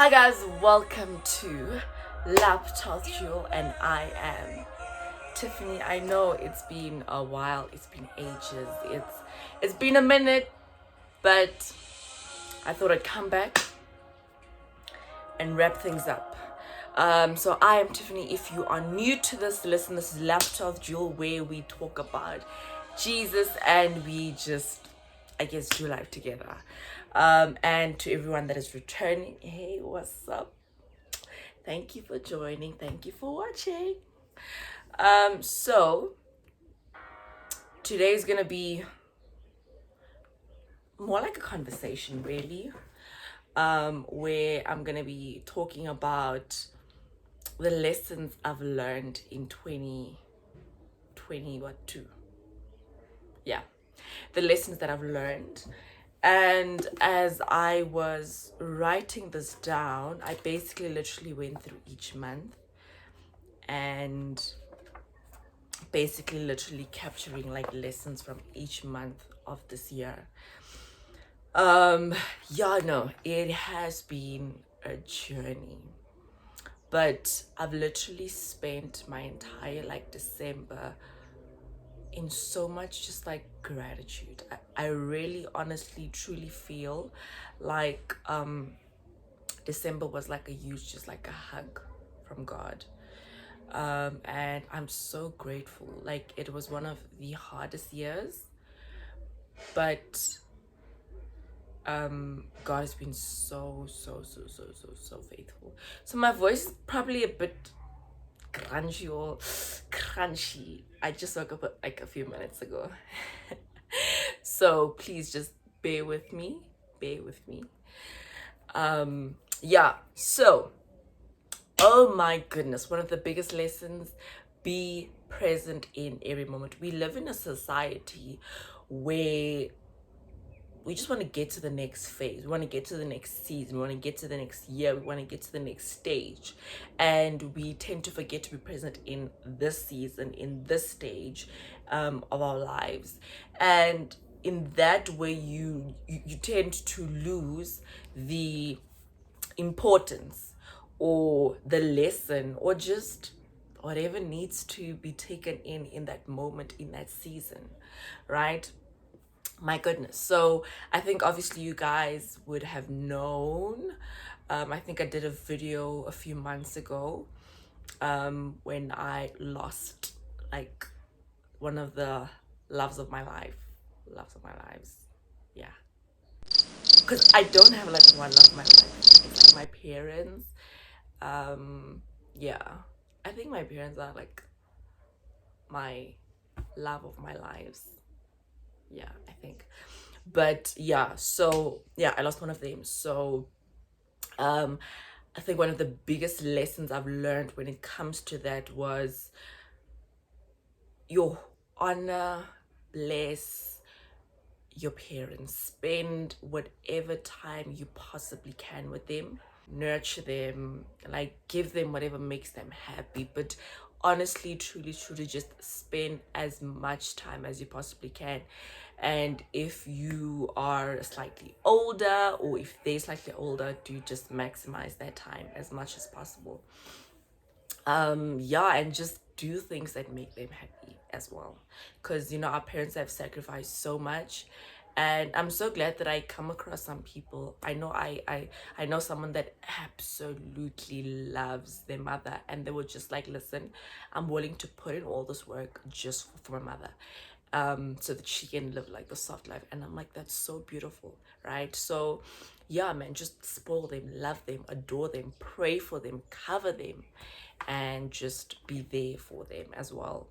Hi guys, welcome to Laptop Jewel, and I am Tiffany. I know it's been a while, it's been ages, it's been a minute, but I thought I'd come back and wrap things up. So I am Tiffany. If you are new to this, listen, this is Laptop Jewel, where we talk about Jesus and we just, I guess, do life together. And to everyone that is returning, hey, what's up? Thank you for joining. Thank you for watching. So today's gonna be more like a conversation, really, where I'm gonna be talking about the lessons I've learned in 2022. Yeah, the lessons that I've learned. And as I was writing this down, I basically literally went through each month and basically literally capturing like lessons from each month of this year. Yeah, no, it has been a journey, but I've literally spent my entire like December in so much just like gratitude. I really honestly truly feel like December was like a huge, just like a hug from God. And I'm so grateful. Like, it was one of the hardest years, but God has been so faithful. So my voice is probably a bit crunchy or crunchy. I just woke up like a few minutes ago. So please just bear with me. Yeah, so oh my goodness, one of the biggest lessons: be present in every moment. We live in a society where we just want to get to the next phase. We want to get to the next season. We want to get to the next year. We want to get to the next stage. And we tend to forget to be present in this season, in this stage of our lives. And in that way, you tend to lose the importance or the lesson or just whatever needs to be taken in that moment, in that season, right? My goodness. So I think obviously you guys would have known, I think I did a video a few months ago when I lost like one of the loves of my lives. Yeah, because I don't have like one love of my life. It's like my parents. Yeah, I think my parents are like my love of my lives. Yeah, I think. But yeah, so yeah, I lost one of them. So I think one of the biggest lessons I've learned when it comes to that was your honor, bless your parents, spend whatever time you possibly can with them, nurture them, like give them whatever makes them happy, but honestly, truly just spend as much time as you possibly can. And if you are slightly older, or if they're slightly older, do just maximize that time as much as possible. Yeah, and just do things that make them happy as well, because our parents have sacrificed so much. And I'm so glad that I come across some people. I know I know someone that absolutely loves their mother, and they were just like, listen, I'm willing to put in all this work just for my mother, so that she can live like the soft life. And I'm like, that's so beautiful, right? So yeah, man, just spoil them, love them, adore them, pray for them, cover them, and just be there for them as well.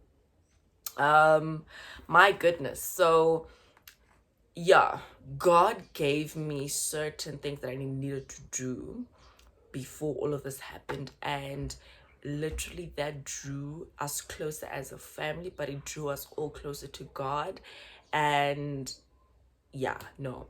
My goodness. So yeah, God gave me certain things that I needed to do before all of this happened, and literally that drew us closer as a family, but it drew us all closer to God. And yeah, no,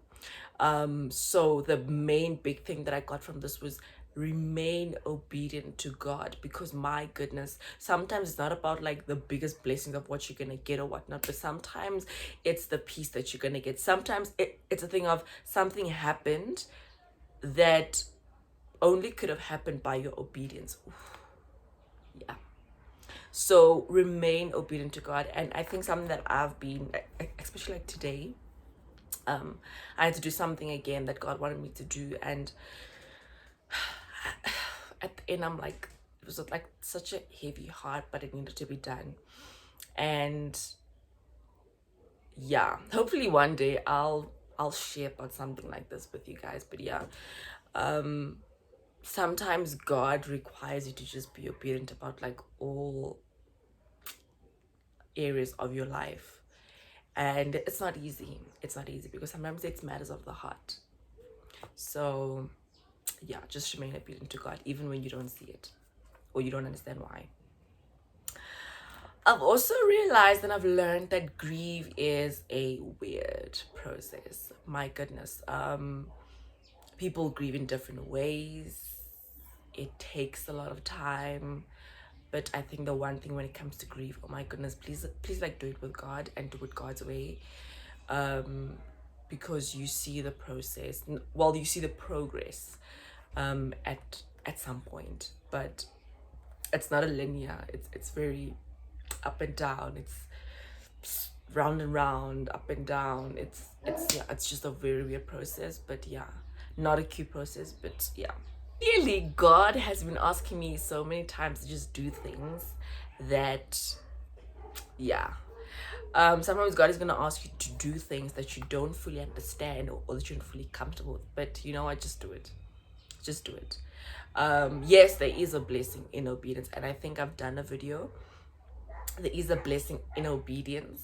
so the main big thing that I got from this was remain obedient to God, because my goodness, sometimes it's not about like the biggest blessings of what you're gonna get or whatnot, but sometimes it's the peace that you're gonna get. Sometimes it's a thing of something happened that only could have happened by your obedience. Oof, yeah. So remain obedient to God. And I think something that I've been, especially like today, I had to do something again that God wanted me to do, and at the end I'm like, it was like such a heavy heart, but it needed to be done. And yeah, hopefully one day I'll share about something like this with you guys. But yeah, sometimes God requires you to just be obedient about like all areas of your life, and it's not easy. It's not easy because sometimes it's matters of the heart. So yeah, just remain obedient to God even when you don't see it or you don't understand why. I've also realized and I've learned that grief is a weird process. My goodness. People grieve in different ways. It takes a lot of time. But I think the one thing when it comes to grief, oh my goodness, please like do it with God and do it God's way. Because you see the process, well, you see the progress at some point, but it's not a linear, it's very up and down, it's round and round, up and down. It's yeah, it's just a very weird process, but yeah, not a cute process, but yeah. Clearly God has been asking me so many times to just do things that, yeah, sometimes God is going to ask you to do things that you don't fully understand, or that you're not fully comfortable with, but you know what, just do it. Just do it. Yes, there is a blessing in obedience, and I think I've done a video. There is a blessing in obedience,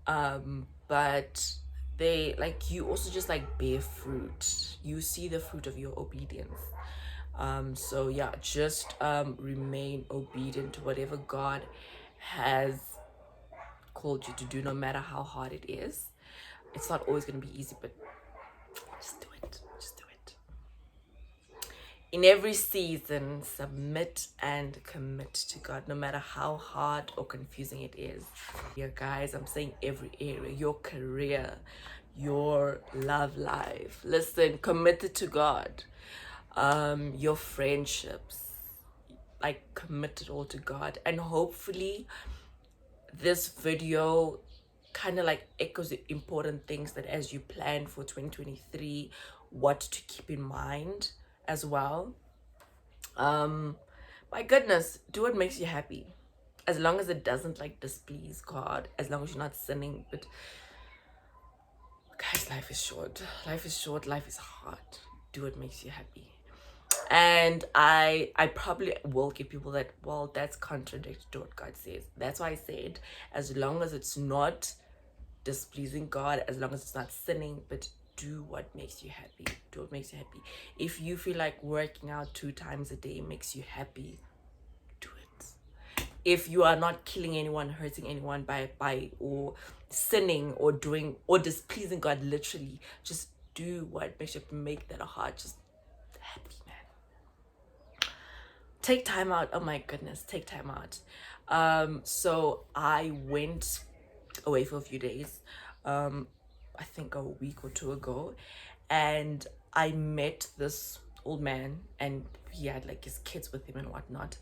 but they like, you also just like bear fruit. You see the fruit of your obedience. So yeah, just remain obedient to whatever God has called you to do, no matter how hard it is. It's not always going to be easy, but just do it. Just do it. In every season, submit and commit to God, no matter how hard or confusing it is. Yeah, guys, I'm saying every area, your career, your love life. Listen, committed to God. Your friendships, like commit it all to God. And hopefully this video kind of like echoes the important things that as you plan for 2023, what to keep in mind as well. My goodness, do what makes you happy, as long as it doesn't like displease God, as long as you're not sinning. But guys, life is short, life is short, life is hard. Do what makes you happy. And I probably will get people that, well, that's contradictory to what God says. That's why I said, as long as it's not displeasing God, as long as it's not sinning, but do what makes you happy. Do what makes you happy. If you feel like working out 2 times a day makes you happy, do it. If you are not killing anyone, hurting anyone by or sinning or doing or displeasing God, literally, just do what makes you happy. Make that a heart just happy, man. Take time out. Oh my goodness, take time out. So I went away for a few days, I think a week or 2 ago, and I met this old man, and he had like his kids with him and whatnot.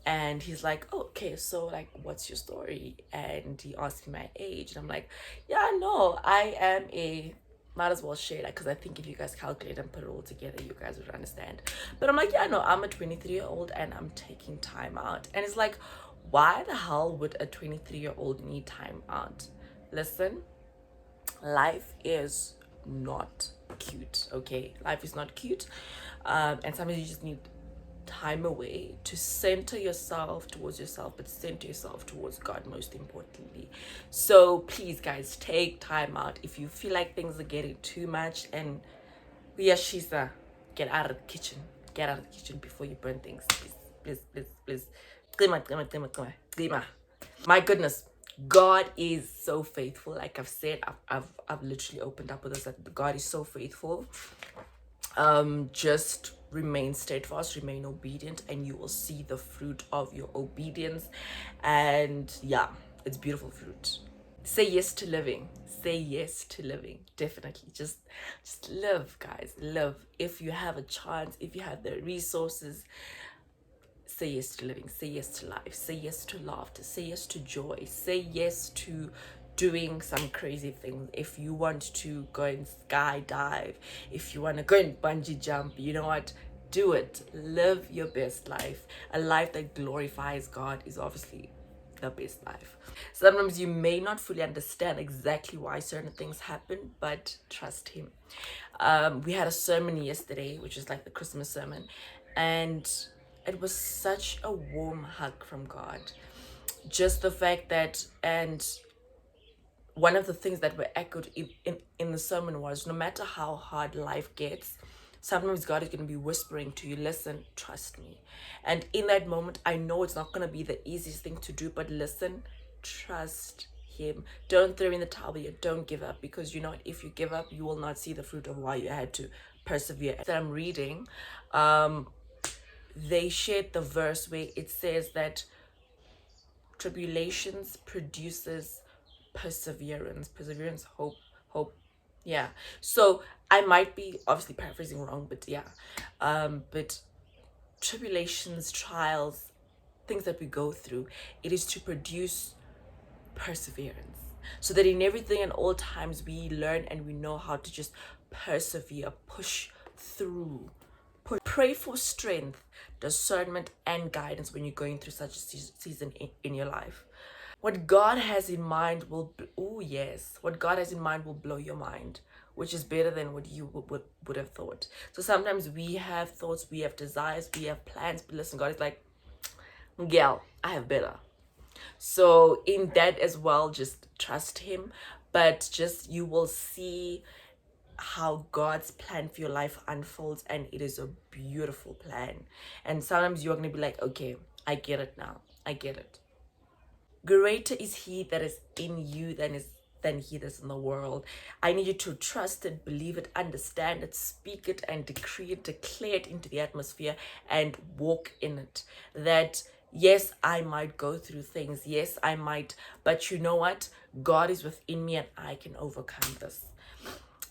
And he's like, oh, okay, so like, what's your story? And he asked me my age, and I'm like, yeah, no, I am a, might as well share that, because I think if you guys calculate and put it all together, you guys would understand. But I'm like, yeah, no, I'm a 23-year-old and I'm taking time out. And it's like, why the hell would a 23-year-old need time out? Listen, life is not cute, okay? Life is not cute. And sometimes you just need time away to center yourself towards yourself, but center yourself towards God most importantly. So please, guys, take time out. If you feel like things are getting too much, and yeah, she's get out of the kitchen. Get out of the kitchen before you burn things. Please. My goodness, God is so faithful. Like I've said, I've literally opened up with us that God is so faithful. Just remain steadfast, remain obedient, and you will see the fruit of your obedience. And yeah, it's beautiful fruit. Say yes to living. say yes to living. Definitely. Just live, guys. Live. If you have a chance, if you have the resources, say yes to living. Say yes to life. Say yes to laughter. Say yes to joy. Say yes to doing some crazy things. If you want to go and skydive, if you want to go and bungee jump, you know what? Do it. Live your best life. A life that glorifies God is obviously the best life. Sometimes you may not fully understand exactly why certain things happen, but trust Him. We had a sermon yesterday, which is like the Christmas sermon, and it was such a warm hug from God. Just the fact that, and one of the things that were echoed in the sermon was, no matter how hard life gets, sometimes God is going to be whispering to you, listen, trust me. And in that moment, I know it's not going to be the easiest thing to do, but listen, trust Him. Don't throw in the towel yet. Don't give up, because you know what? If you give up, you will not see the fruit of why you had to persevere. That I'm reading, they shared the verse where it says that tribulations produces perseverance, hope. Yeah. So I might be obviously paraphrasing wrong, but yeah. But tribulations, trials, things that we go through, it is to produce perseverance, so that in everything and all times we learn and we know how to just persevere, push through. Pray for strength, discernment, and guidance when you're going through such a season in your life. What God has in mind will, what God has in mind will blow your mind, which is better than what you would have thought. So sometimes we have thoughts, we have desires, we have plans, but listen, God is like, Miguel, I have better. So in that as well, just trust Him, but just you will see how God's plan for your life unfolds, and it is a beautiful plan. And sometimes you're going to be like, okay, I get it now. I get it. Greater is He that is in you than he that's in the world. I need you to trust it, believe it, understand it, speak it, and decree it, declare it into the atmosphere, and walk in it. That yes, I might go through things. Yes, I might, but you know what? God is within me, and I can overcome this.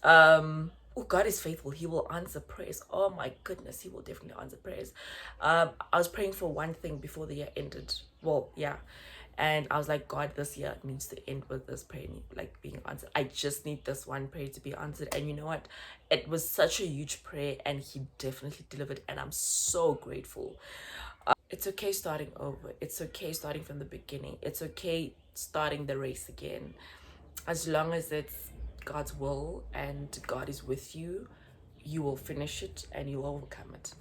God is faithful. He will answer prayers. Oh my goodness, He will definitely answer prayers. I was praying for one thing before the year ended. Well, yeah. And I was like, God, this year needs to end with this prayer like being answered. I just need this one prayer to be answered. And you know what? It was such a huge prayer, and He definitely delivered. And I'm so grateful. It's okay starting over. It's okay starting from the beginning. It's okay starting the race again. As long as it's God's will and God is with you, you will finish it and you'll overcome it.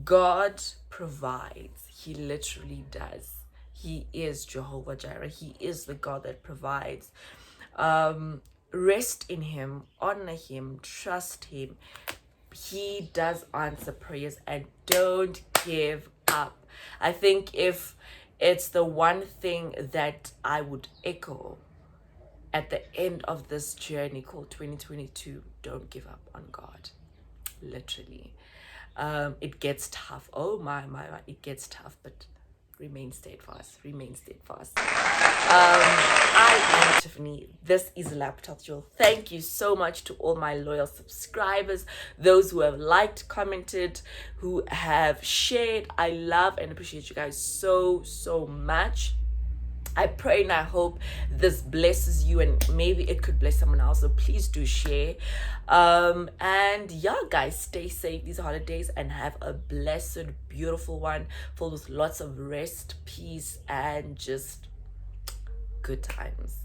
God provides. He literally does. He is Jehovah Jireh. He is the God that provides. Rest in Him, honor Him, trust Him. He does answer prayers, and don't give up. I think if it's the one thing that I would echo at the end of this journey called 2022, don't give up on God. Literally. It gets tough. Oh my, it gets tough, but remain steadfast. I am Tiffany. This is Laptop Jewel. Thank you so much to all my loyal subscribers, those who have liked, commented, who have shared. I love and appreciate you guys so much. I pray and I hope this blesses you, and maybe it could bless someone else. So please do share. And yeah, guys, stay safe these holidays and have a blessed, beautiful one filled with lots of rest, peace, and just good times.